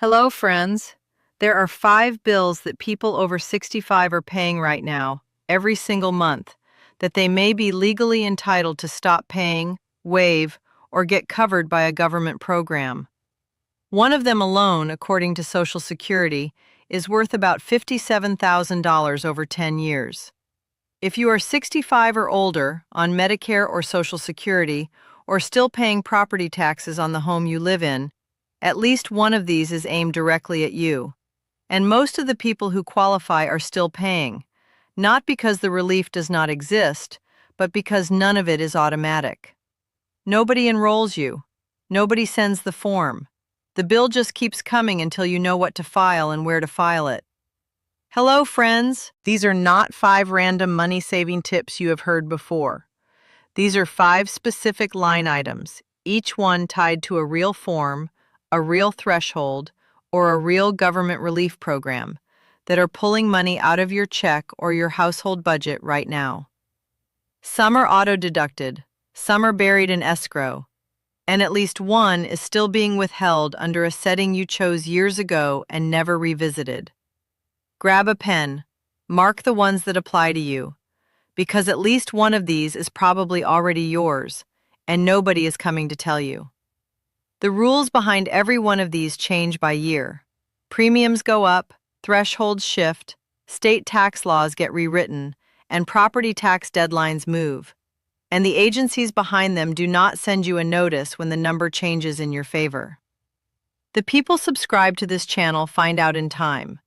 Hello, friends. There are 5 bills that people over 65 are paying right now, every single month, that they may be legally entitled to stop paying, waive, or get covered by a government program. One of them alone, according to Social Security, is worth about $57,000 over 10 years. If you are 65 or older, on Medicare or Social Security, or still paying property taxes on the home you live in, at least one of these is aimed directly at you. And most of the people who qualify are still paying, not because the relief does not exist, but because none of it is automatic. Nobody enrolls you. Nobody sends the form. The bill just keeps coming until you know what to file and where to file it. Hello, friends. These are not 5 random money-saving tips you have heard before. These are 5 specific line items, each one tied to a real form, a real threshold, or a real government relief program that are pulling money out of your check or your household budget right now. Some are auto-deducted, some are buried in escrow, and at least one is still being withheld under a setting you chose years ago and never revisited. Grab a pen, mark the ones that apply to you, because at least one of these is probably already yours, and nobody is coming to tell you. The rules behind every one of these change by year. Premiums go up, thresholds shift, state tax laws get rewritten, and property tax deadlines move. And the agencies behind them do not send you a notice when the number changes in your favor. The people subscribed to this channel find out in time.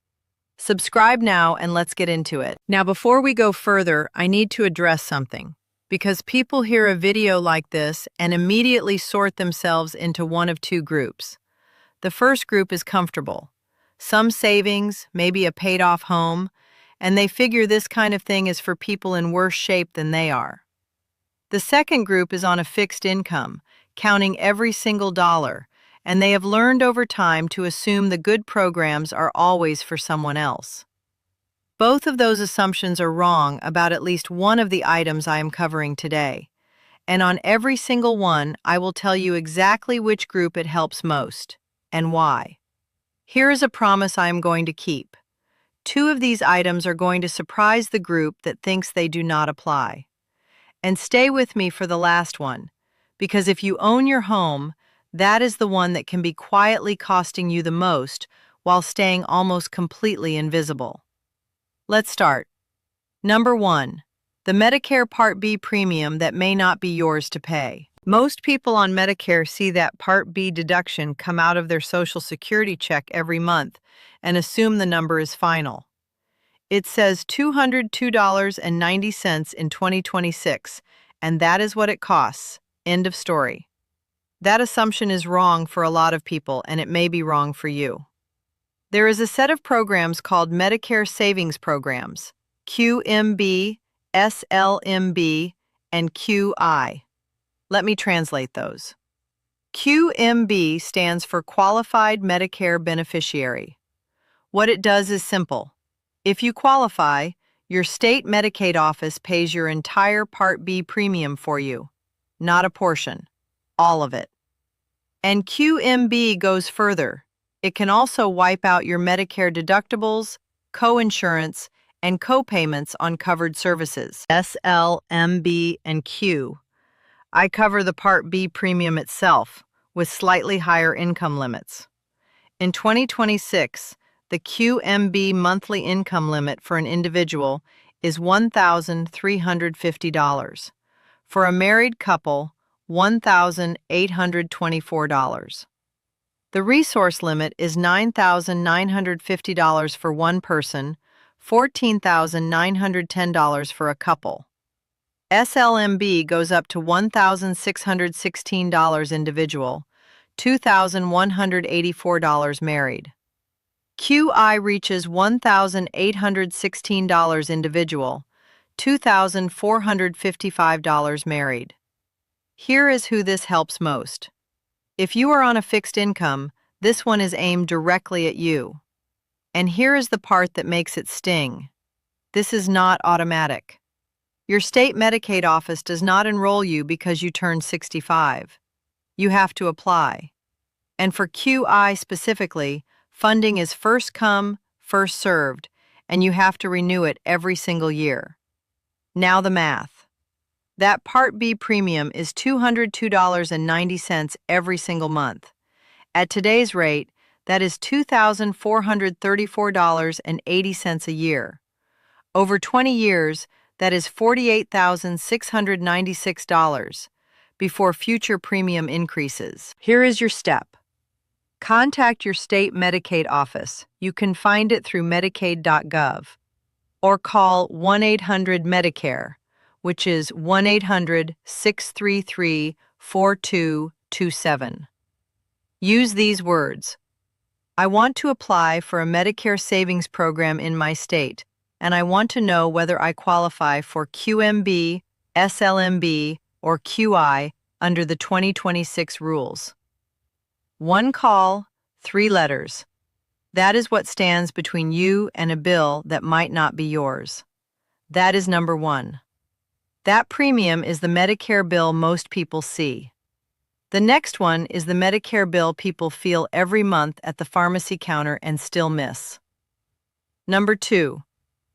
Subscribe now and let's get into it. Now, before we go further, I need to address something, because people hear a video like this and immediately sort themselves into one of 2 groups. The first group is comfortable. Some savings, maybe a paid-off home, and they figure this kind of thing is for people in worse shape than they are. The second group is on a fixed income, counting every single dollar, and they have learned over time to assume the good programs are always for someone else. Both of those assumptions are wrong about at least one of the items I am covering today, and on every single one I will tell you exactly which group it helps most, and why. Here is a promise I am going to keep. 2 of these items are going to surprise the group that thinks they do not apply. And stay with me for the last one, because if you own your home, that is the one that can be quietly costing you the most while staying almost completely invisible. Let's start. Number 1, the Medicare Part B premium that may not be yours to pay. Most people on Medicare see that Part B deduction come out of their Social Security check every month and assume the number is final. It says $202.90 in 2026, and that is what it costs. End of story. That assumption is wrong for a lot of people, and it may be wrong for you. There is a set of programs called Medicare Savings Programs, QMB, SLMB, and QI. Let me translate those. QMB stands for Qualified Medicare Beneficiary. What it does is simple. If you qualify, your state Medicaid office pays your entire Part B premium for you, not a portion, all of it. And QMB goes further. It can also wipe out your Medicare deductibles, co-insurance, and co-payments on covered services. SL, MB, and Q. I cover the Part B premium itself, with slightly higher income limits. In 2026, the QMB monthly income limit for an individual is $1,350. For a married couple, $1,824. The resource limit is $9,950 for one person, $14,910 for a couple. SLMB goes up to $1,616 individual, $2,184 married. QI reaches $1,816 individual, $2,455 married. Here is who this helps most. If you are on a fixed income, this one is aimed directly at you. And here is the part that makes it sting. This is not automatic. Your state Medicaid office does not enroll you because you turned 65. You have to apply. And for QI specifically, Funding is first come, first served, and you have to renew it every single year. Now the math. That Part B premium is $202.90 every single month. At today's rate, that is $2,434.80 a year. Over 20 years, that is $48,696 before future premium increases. Here is your step. Contact your state Medicaid office. You can find it through medicaid.gov, or call 1-800-MEDICARE, which is 1-800-633-4227. Use these words. I want to apply for a Medicare Savings Program in my state, and I want to know whether I qualify for QMB, SLMB, or QI under the 2026 rules. One call, 3 letters. That is what stands between you and a bill that might not be yours. That is number 1. That premium is the Medicare bill most people see. The next one is the Medicare bill people feel every month at the pharmacy counter and still miss. Number 2,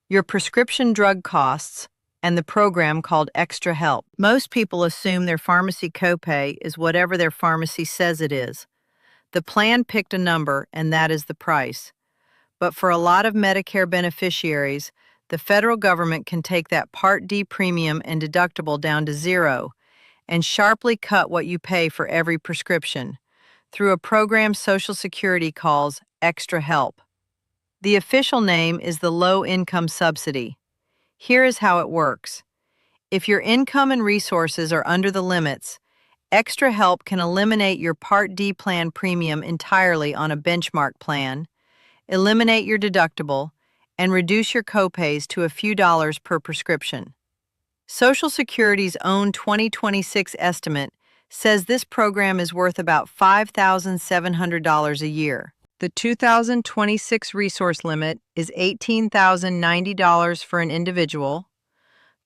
your prescription drug costs and the program called Extra Help. Most people assume their pharmacy copay is whatever their pharmacy says it is. The plan picked a number, and that is the price. But for a lot of Medicare beneficiaries, the federal government can take that Part D premium and deductible down to 0 and sharply cut what you pay for every prescription through a program Social Security calls Extra Help. The official name is the Low Income Subsidy. Here is how it works. If your income and resources are under the limits, Extra Help can eliminate your Part D plan premium entirely on a benchmark plan, eliminate your deductible, and reduce your copays to a few dollars per prescription. Social Security's own 2026 estimate says this program is worth about $5,700 a year. The 2026 resource limit is $18,090 for an individual,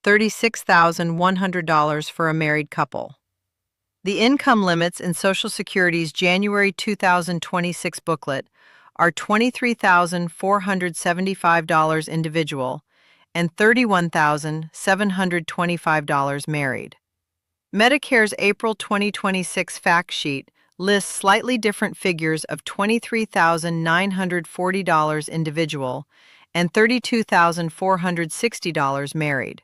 $36,100 for a married couple. The income limits in Social Security's January 2026 booklet are $23,475 individual and $31,725 married. Medicare's April 2026 fact sheet lists slightly different figures of $23,940 individual and $32,460 married.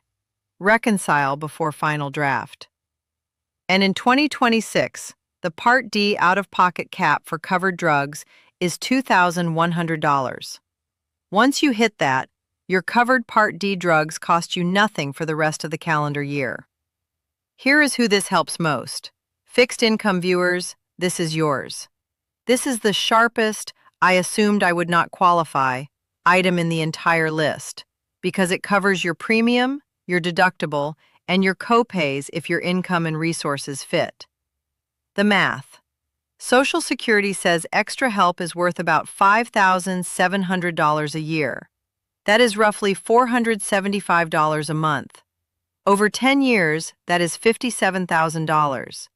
Reconcile before final draft. And in 2026, the Part D out-of-pocket cap for covered drugs is $2,100. Once you hit that, your covered Part D drugs cost you nothing for the rest of the calendar year. Here is who this helps most. Fixed income viewers, this is yours. This is the sharpest, I assumed I would not qualify, item in the entire list, because it covers your premium, your deductible, and your copays if your income and resources fit. The math. Social Security says Extra Help is worth about $5,700 a year. That is roughly $475 a month. Over 10 years, that is $57,000.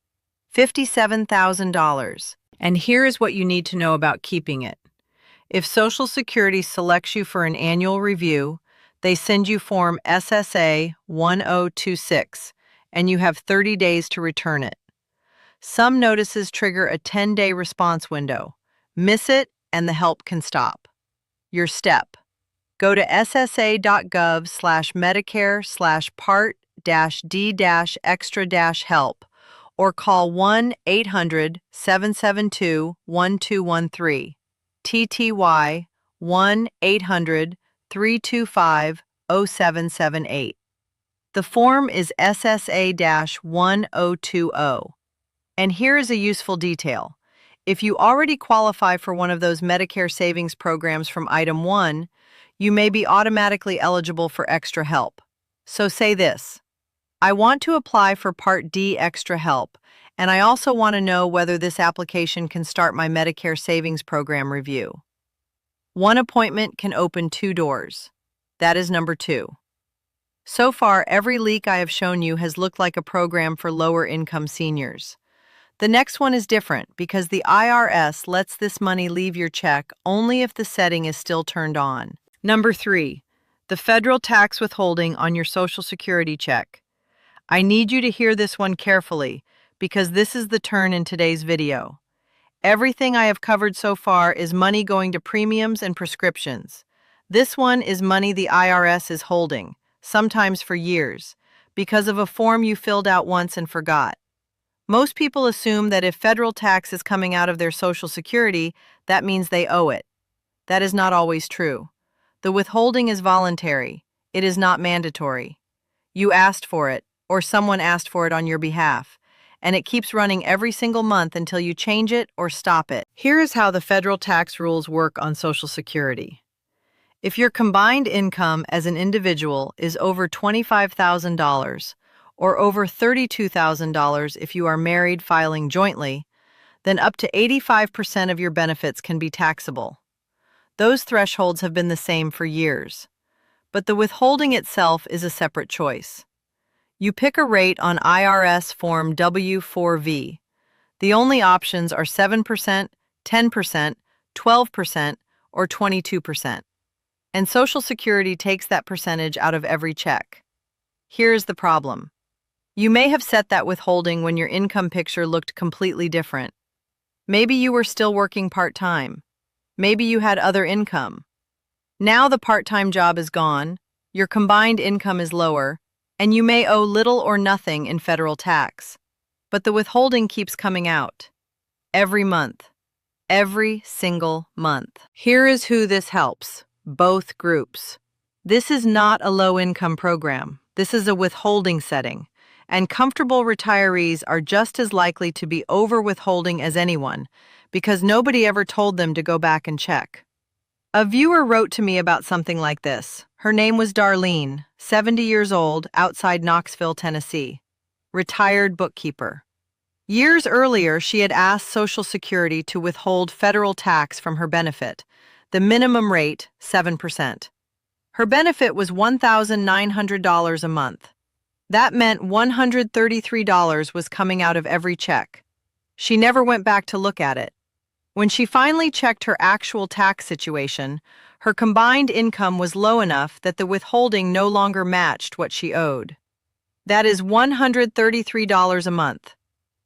$57,000. And here is what you need to know about keeping it. If Social Security selects you for an annual review, they send you Form SSA 1026, and you have 30 days to return it. Some notices trigger a 10-day response window. Miss it, and the help can stop. Your step. Go to ssa.gov/Medicare/Part-D-Extra-Help or call 1-800-772-1213, TTY 1-800-325-0778. The form is SSA-1020. And here is a useful detail. If you already qualify for one of those Medicare Savings Programs from Item 1, you may be automatically eligible for Extra Help. So say this: I want to apply for Part D Extra Help, and I also want to know whether this application can start my Medicare Savings Program review. One appointment can open 2 doors. That is number 2. So far, every leak I have shown you has looked like a program for lower-income seniors. The next one is different because the IRS lets this money leave your check only if the setting is still turned on. Number 3, the federal tax withholding on your Social Security check. I need you to hear this one carefully because this is the turn in today's video. Everything I have covered so far is money going to premiums and prescriptions. This one is money the IRS is holding, sometimes for years, because of a form you filled out once and forgot. Most people assume that if federal tax is coming out of their Social Security, that means they owe it. That is not always true. The withholding is voluntary. It is not mandatory. You asked for it, or someone asked for it on your behalf, and it keeps running every single month until you change it or stop it. Here is how the federal tax rules work on Social Security. If your combined income as an individual is over $25,000, or over $32,000 if you are married filing jointly, then up to 85% of your benefits can be taxable. Those thresholds have been the same for years, but the withholding itself is a separate choice. You pick a rate on IRS Form W-4V. The only options are 7%, 10%, 12%, or 22%. And Social Security takes that percentage out of every check. Here's the problem. You may have set that withholding when your income picture looked completely different. Maybe you were still working part-time. Maybe you had other income. Now the part-time job is gone, your combined income is lower, and you may owe little or nothing in federal tax. But the withholding keeps coming out. Every month. Every single month. Here is who this helps. Both groups. This is not a low-income program. This is a withholding setting. And comfortable retirees are just as likely to be over-withholding as anyone because nobody ever told them to go back and check. A viewer wrote to me about something like this. Her name was Darlene, 70 years old, outside Knoxville, Tennessee. Retired bookkeeper. Years earlier, she had asked Social Security to withhold federal tax from her benefit, the minimum rate, 7%. Her benefit was $1,900 a month. That meant $133 was coming out of every check. She never went back to look at it. When she finally checked her actual tax situation, her combined income was low enough that the withholding no longer matched what she owed. That is $133 a month.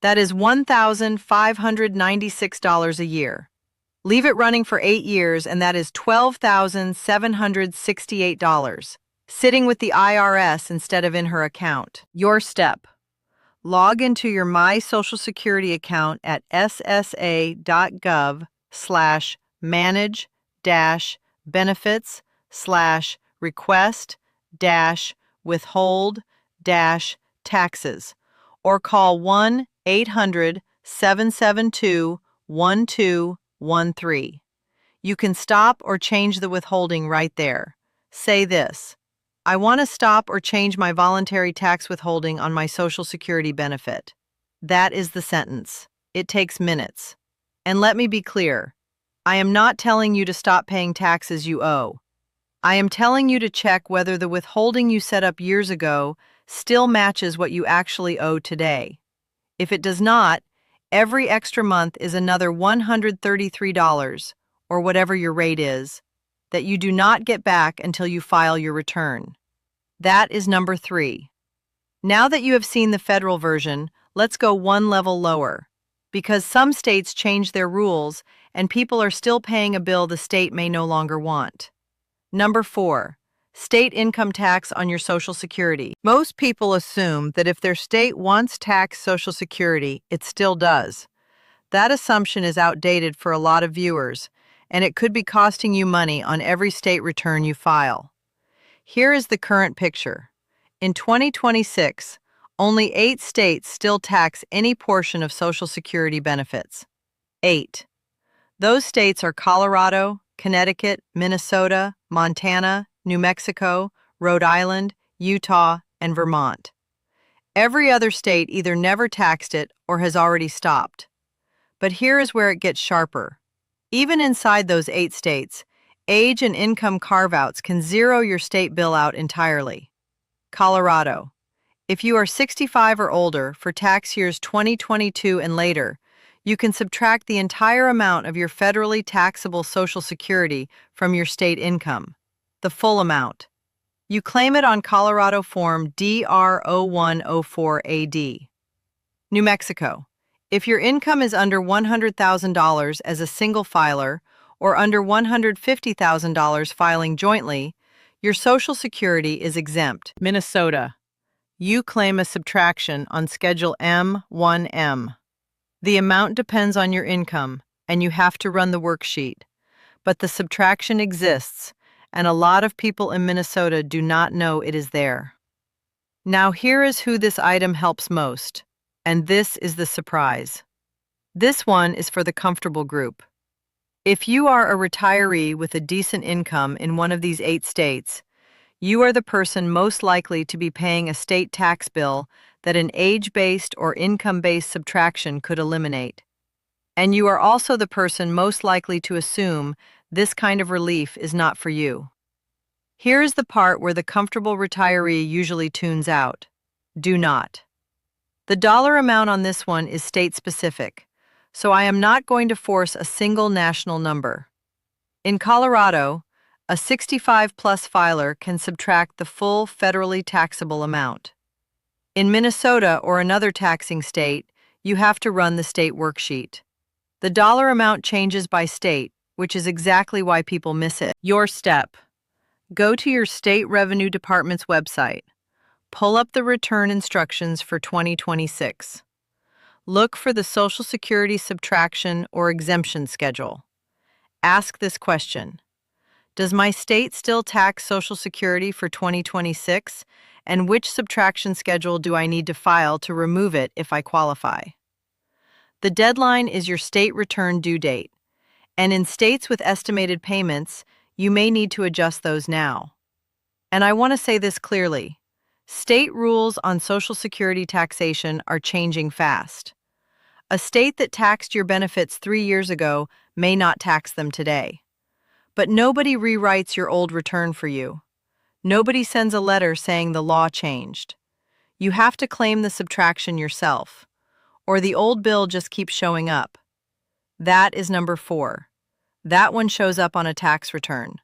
That is $1,596 a year. Leave it running for 8 years and that is $12,768, sitting with the IRS instead of in her account. Your step. Log into your My Social Security account at ssa.gov/manage-benefits/request-withhold-taxes or call 1-800-772-1213. You can stop or change the withholding right there. Say this: I want to stop or change my voluntary tax withholding on my Social Security benefit. That is the sentence. It takes minutes. And let me be clear. I am not telling you to stop paying taxes you owe. I am telling you to check whether the withholding you set up years ago still matches what you actually owe today. If it does not, every extra month is another $133, or whatever your rate is, that you do not get back until you file your return. That is number 3. Now that you have seen the federal version, let's go one level lower. Because some states change their rules and people are still paying a bill the state may no longer want. Number 4. State income tax on your Social Security. Most people assume that if their state once taxed Social Security, it still does. That assumption is outdated for a lot of viewers, and it could be costing you money on every state return you file. Here is the current picture. In 2026, only 8 states still tax any portion of Social Security benefits. 8. Those states are Colorado, Connecticut, Minnesota, Montana, New Mexico, Rhode Island, Utah, and Vermont. Every other state either never taxed it or has already stopped. But here is where it gets sharper. Even inside those 8 states, age and income carve-outs can zero your state bill out entirely. Colorado. If you are 65 or older for tax years 2022 and later, you can subtract the entire amount of your federally taxable Social Security from your state income, the full amount. You claim it on Colorado Form DR0104AD. New Mexico. If your income is under $100,000 as a single filer or under $150,000 filing jointly, your Social Security is exempt. Minnesota. You claim a subtraction on Schedule M1M. The amount depends on your income, and you have to run the worksheet. But the subtraction exists, and a lot of people in Minnesota do not know it is there. Now here is who this item helps most, and this is the surprise. This one is for the comfortable group. If you are a retiree with a decent income in one of these 8 states, you are the person most likely to be paying a state tax bill that an age-based or income-based subtraction could eliminate. And you are also the person most likely to assume this kind of relief is not for you. Here is the part where the comfortable retiree usually tunes out. Do not. The dollar amount on this one is state-specific, so I am not going to force a single national number. In Colorado, a 65-plus filer can subtract the full federally taxable amount. In Minnesota or another taxing state, you have to run the state worksheet. The dollar amount changes by state, which is exactly why people miss it. Your step. Go to your state revenue department's website. Pull up the return instructions for 2026. Look for the Social Security subtraction or exemption schedule. Ask this question. Does my state still tax Social Security for 2026, and which subtraction schedule do I need to file to remove it if I qualify? The deadline is your state return due date, and in states with estimated payments, you may need to adjust those now. And I want to say this clearly. State rules on Social Security taxation are changing fast. A state that taxed your benefits 3 years ago may not tax them today. But nobody rewrites your old return for you. Nobody sends a letter saying the law changed. You have to claim the subtraction yourself, or the old bill just keeps showing up. That is number 4. That one shows up on a tax return.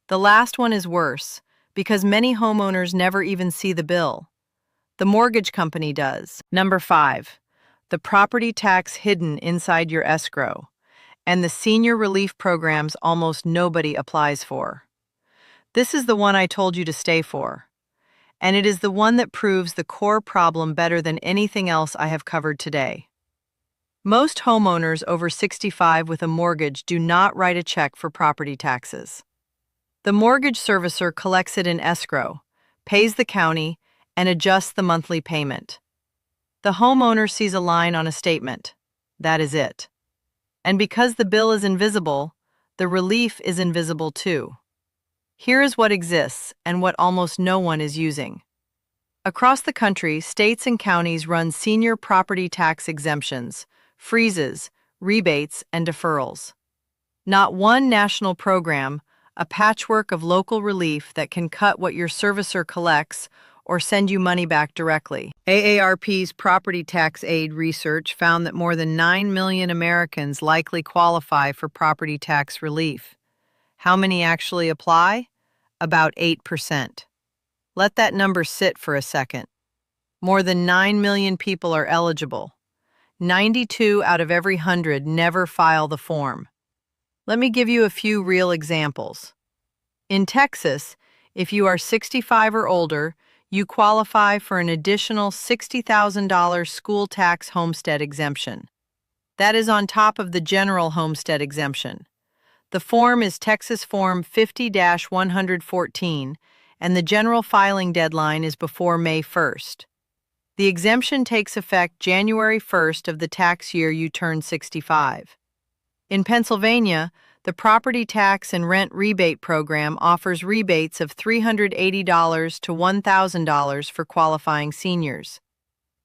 The last one is worse, because many homeowners never even see the bill. The mortgage company does. Number 5. The property tax hidden inside your escrow, and the senior relief programs almost nobody applies for. This is the one I told you to stay for, and it is the one that proves the core problem better than anything else I have covered today. Most homeowners over 65 with a mortgage do not write a check for property taxes. The mortgage servicer collects it in escrow, pays the county, and adjusts the monthly payment. The homeowner sees a line on a statement. That is it. And because the bill is invisible, the relief is invisible too. Here is what exists and what almost no one is using. Across the country, states and counties run senior property tax exemptions, freezes, rebates, and deferrals. Not one national program, a patchwork of local relief that can cut what your servicer collects or send you money back directly. AARP's property tax aid research found that more than 9 million Americans likely qualify for property tax relief. How many actually apply? About 8%. Let that number sit for a second. More than 9 million people are eligible. 92 out of every 100 never file the form. Let me give you a few real examples. In Texas, if you are 65 or older, you qualify for an additional $60,000 school tax homestead exemption. That is on top of the general homestead exemption. The form is Texas Form 50-114, and the general filing deadline is before May 1st. The exemption takes effect January 1st of the tax year you turn 65. In Pennsylvania, the Property Tax and Rent Rebate Program offers rebates of $380 to $1,000 for qualifying seniors.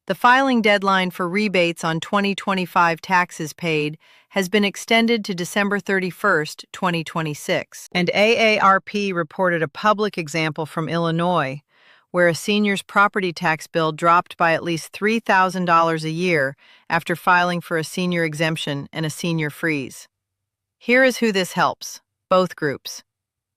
The filing deadline for rebates on 2025 taxes paid has been extended to December 31, 2026. And AARP reported a public example from Illinois, where a senior's property tax bill dropped by at least $3,000 a year after filing for a senior exemption and a senior freeze. Here is who this helps, both groups.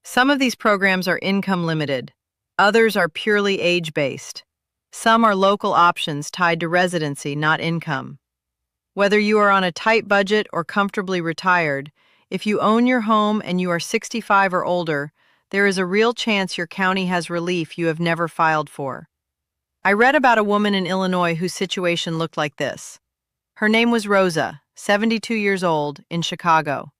Some of these programs are income limited. Others are purely age-based. Some are local options tied to residency, not income. Whether you are on a tight budget or comfortably retired, if you own your home and you are 65 or older, there is a real chance your county has relief you have never filed for. I read about a woman in Illinois whose situation looked like this. Her name was Rosa, 72 years old, in Chicago.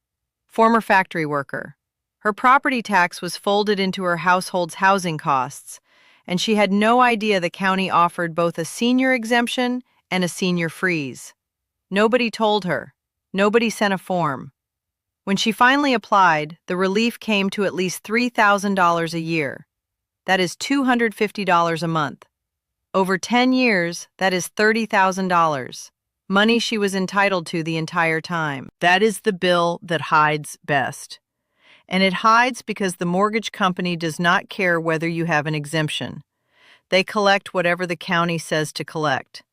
Former factory worker. Her property tax was folded into her household's housing costs, and she had no idea the county offered both a senior exemption and a senior freeze. Nobody told her. Nobody sent a form. When she finally applied, the relief came to at least $3,000 a year. That is $250 a month. Over 10 years, that is $30,000. Money she was entitled to the entire time. That is the bill that hides best. And it hides because the mortgage company does not care whether you have an exemption. They collect whatever the county says to collect.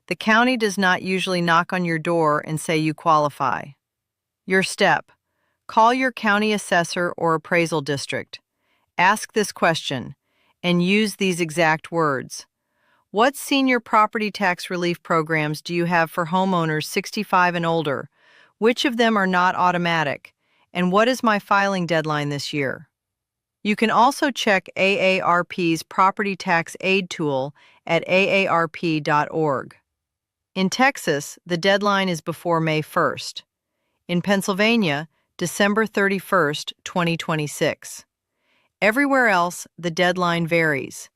The county does not usually knock on your door and say you qualify. Your step: call your county assessor or appraisal district. Ask this question and use these exact words. What senior property tax relief programs do you have for homeowners 65 and older? Which of them are not automatic? And what is my filing deadline this year? You can also check AARP's Property Tax Aid tool at aarp.org. In Texas, the deadline is before May 1st. In Pennsylvania, December 31st, 2026. Everywhere else, the deadline varies,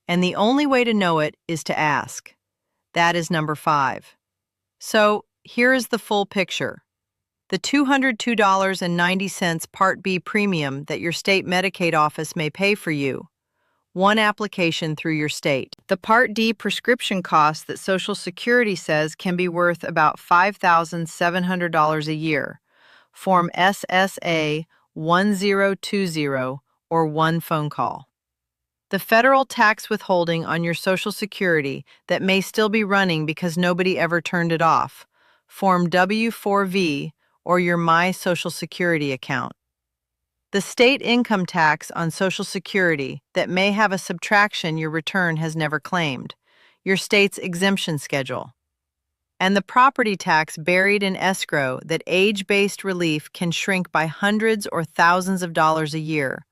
and the only way to know it is to ask. That is number 5. So, here is the full picture. The $202.90 Part B premium that your state Medicaid office may pay for you. One application through your state. The Part D prescription cost that Social Security says can be worth about $5,700 a year. Form SSA 1020 or one phone call. The federal tax withholding on your Social Security that may still be running because nobody ever turned it off. Form W4V or your My Social Security account. The state income tax on Social Security that may have a subtraction your return has never claimed, your state's exemption schedule. And the property tax buried in escrow that age-based relief can shrink by hundreds or thousands of dollars a year.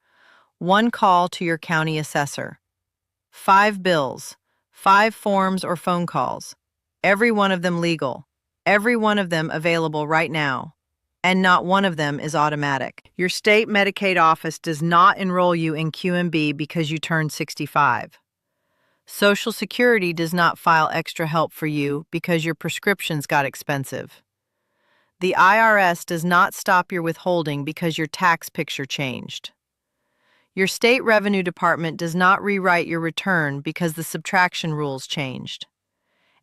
One call to your county assessor. 5 bills, 5 forms or phone calls, every one of them legal, every one of them available right now. And not one of them is automatic. Your state Medicaid office does not enroll you in QMB because you turned 65. Social Security does not file extra help for you because your prescriptions got expensive. The IRS does not stop your withholding because your tax picture changed. Your state revenue department does not rewrite your return because the subtraction rules changed.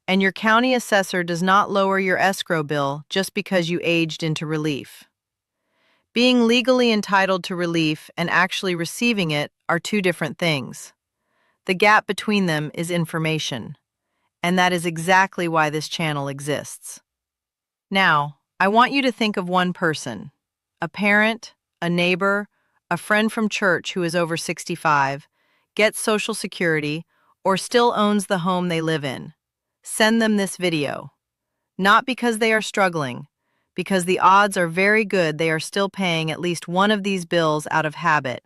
And your county assessor does not lower your escrow bill just because you aged into relief. Being legally entitled to relief and actually receiving it are two different things. The gap between them is information, and that is exactly why this channel exists. Now, I want you to think of one person, a parent, a neighbor, a friend from church who is over 65, gets Social Security, or still owns the home they live in. Send them this video. Not because they are struggling, because the odds are very good they are still paying at least one of these bills out of habit,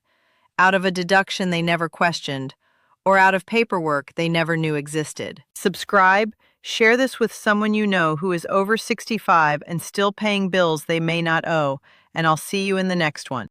out of a deduction they never questioned, or out of paperwork they never knew existed. Subscribe, share this with someone you know who is over 65 and still paying bills they may not owe, and I'll see you in the next one.